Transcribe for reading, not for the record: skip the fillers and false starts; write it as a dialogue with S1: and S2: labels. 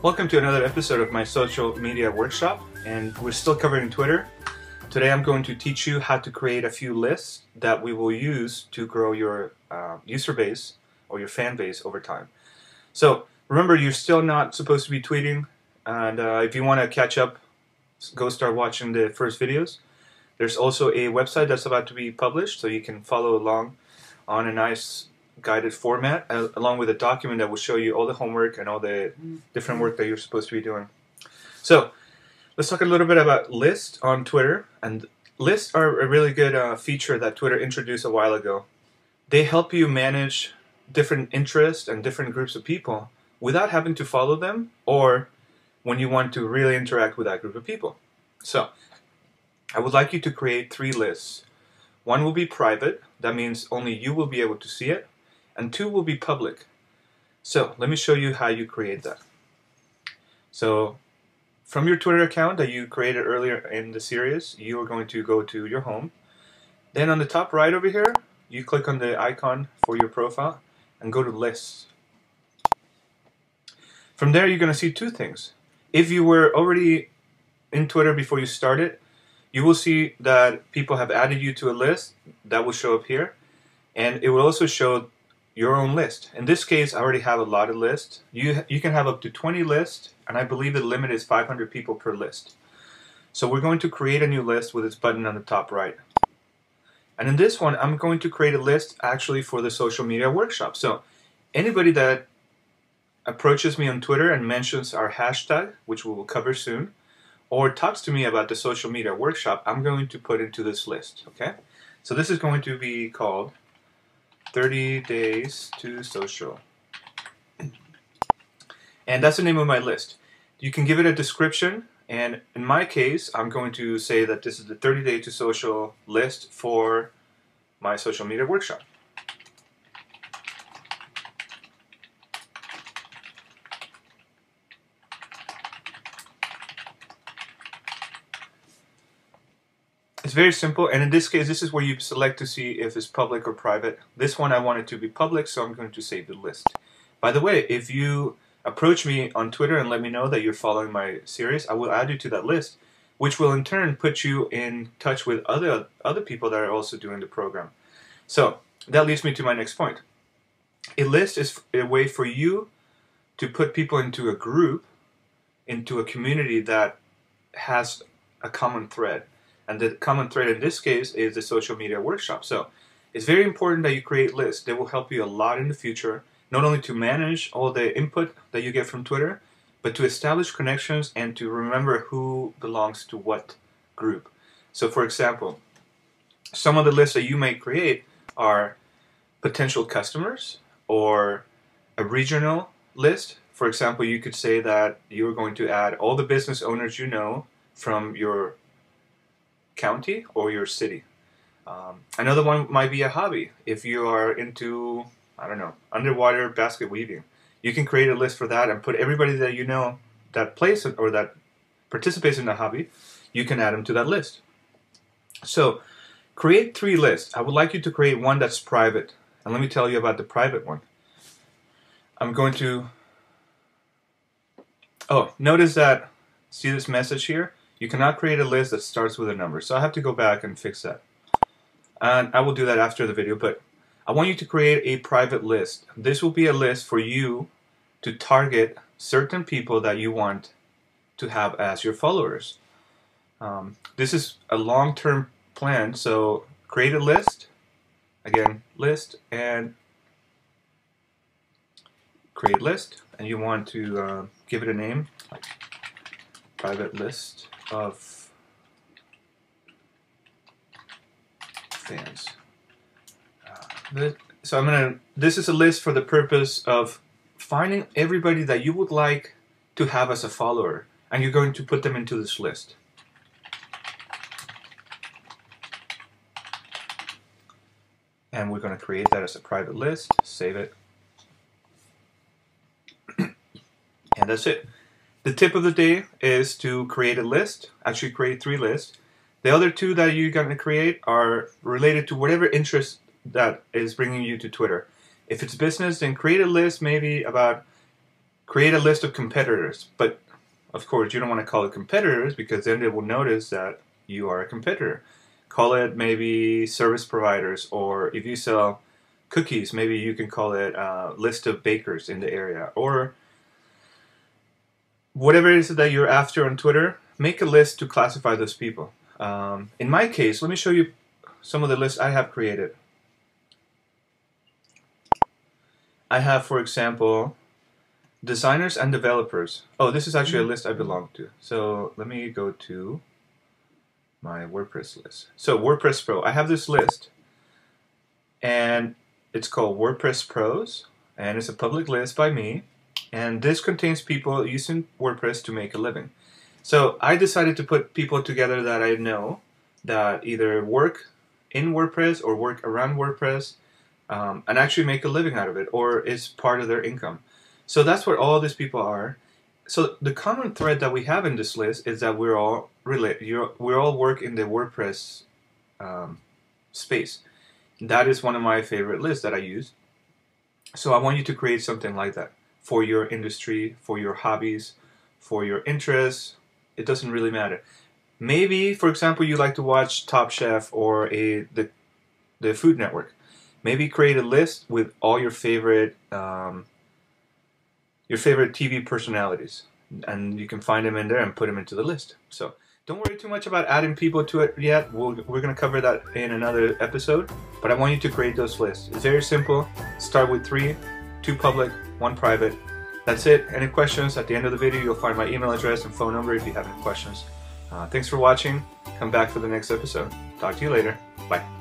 S1: Welcome to another episode of my social media workshop, and we're still covering Twitter. Today I'm going to teach you how to create a few lists that we will use to grow your user base or your fan base over time. So remember, you're still not supposed to be tweeting, and if you want to catch up, go start watching the first videos. There's also a website that's about to be published, so you can follow along on a nice guided format, along with a document that will show you all the homework and all the different work that you're supposed to be doing. So let's talk a little bit about lists on Twitter. And lists are a really good feature that Twitter introduced a while ago. They help you manage different interests and different groups of people without having to follow them, or when you want to really interact with that group of people. So I would like you to create 3 lists. One will be private, that means only you will be able to see it, and 2 will be public. So let me show you how you create that. So from your Twitter account that you created earlier in the series, you are going to go to your home. Then on the top right over here, you click on the icon for your profile and go to lists. From there, you're going to see 2 things. If you were already in Twitter before you started, you will see that people have added you to a list that will show up here, and it will also show your own list. In this case, I already have a lot of lists. You can have up to 20 lists, and I believe the limit is 500 people per list. So we're going to create a new list with this button on the top right. And in this one, I'm going to create a list actually for the social media workshop. So anybody that approaches me on Twitter and mentions our hashtag, which we will cover soon, or talks to me about the social media workshop, I'm going to put into this list, okay? So this is going to be called 30 Days to Social. And that's the name of my list. You can give it a description, and in my case, I'm going to say that this is the 30 Day to Social list for my social media workshop. It's very simple, and in this case, this is where you select to see if it's public or private. This one I want it to be public, so I'm going to save the list. By the way, if you approach me on Twitter and let me know that you're following my series, I will add you to that list, which will in turn put you in touch with other people that are also doing the program. So that leads me to my next point. A list is a way for you to put people into a group, into a community that has a common thread. And the common thread in this case is the social media workshop. So it's very important that you create lists. They will help you a lot in the future, not only to manage all the input that you get from Twitter, but to establish connections and to remember who belongs to what group. So for example, some of the lists that you may create are potential customers or a regional list. For example, you could say that you're going to add all the business owners you know from your county or your city. Another one might be a hobby. If you are into, I don't know, underwater basket weaving, you can create a list for that and put everybody that you know that plays or that participates in the hobby, you can add them to that list. So create 3 lists. I would like you to create one that's private, and let me tell you about the private one. I'm going to, notice that, see this message here? You cannot create a list that starts with a number. So I have to go back and fix that. And I will do that after the video, but I want you to create a private list. This will be a list for you to target certain people that you want to have as your followers. This is a long-term plan, so create a list. Again, list and create list. And you want to give it a name, like private list of fans. So this is a list for the purpose of finding everybody that you would like to have as a follower, and you're going to put them into this list. And we're going to create that as a private list, save it, and that's it. The tip of the day is to create a list, actually create 3 lists. The other 2 that you're going to create are related to whatever interest that is bringing you to Twitter. If it's business, then create a list maybe about create a list of competitors. But of course, you don't want to call it competitors because then they will notice that you are a competitor. Call it maybe service providers, or if you sell cookies, maybe you can call it a list of bakers in the area, or whatever it is that you're after on Twitter. Make a list to classify those people. In my case, let me show you some of the lists I have created. I have, for example, designers and developers. Oh, this is actually a list I belong to. So let me go to my WordPress list. So WordPress Pro, I have this list, and it's called WordPress Pros, and it's a public list by me, and this contains people using WordPress to make a living. So I decided to put people together that I know that either work in WordPress or work around WordPress and actually make a living out of it, or is part of their income. So that's what all these people are. So the common thread that we have in this list is that we're all work in the WordPress space. That is one of my favorite lists that I use. So I want you to create something like that for your industry, for your hobbies, for your interests. It doesn't really matter. Maybe, for example, you like to watch Top Chef or the Food Network. Maybe create a list with all your favorite TV personalities, and you can find them in there and put them into the list. So don't worry too much about adding people to it yet. We're going to cover that in another episode, but I want you to create those lists. It's very simple. Start with 3, 2 public, 1 private. That's it. Any questions? At the end of the video, you'll find my email address and phone number if you have any questions. Thanks for watching. Come back for the next episode. Talk to you later. Bye.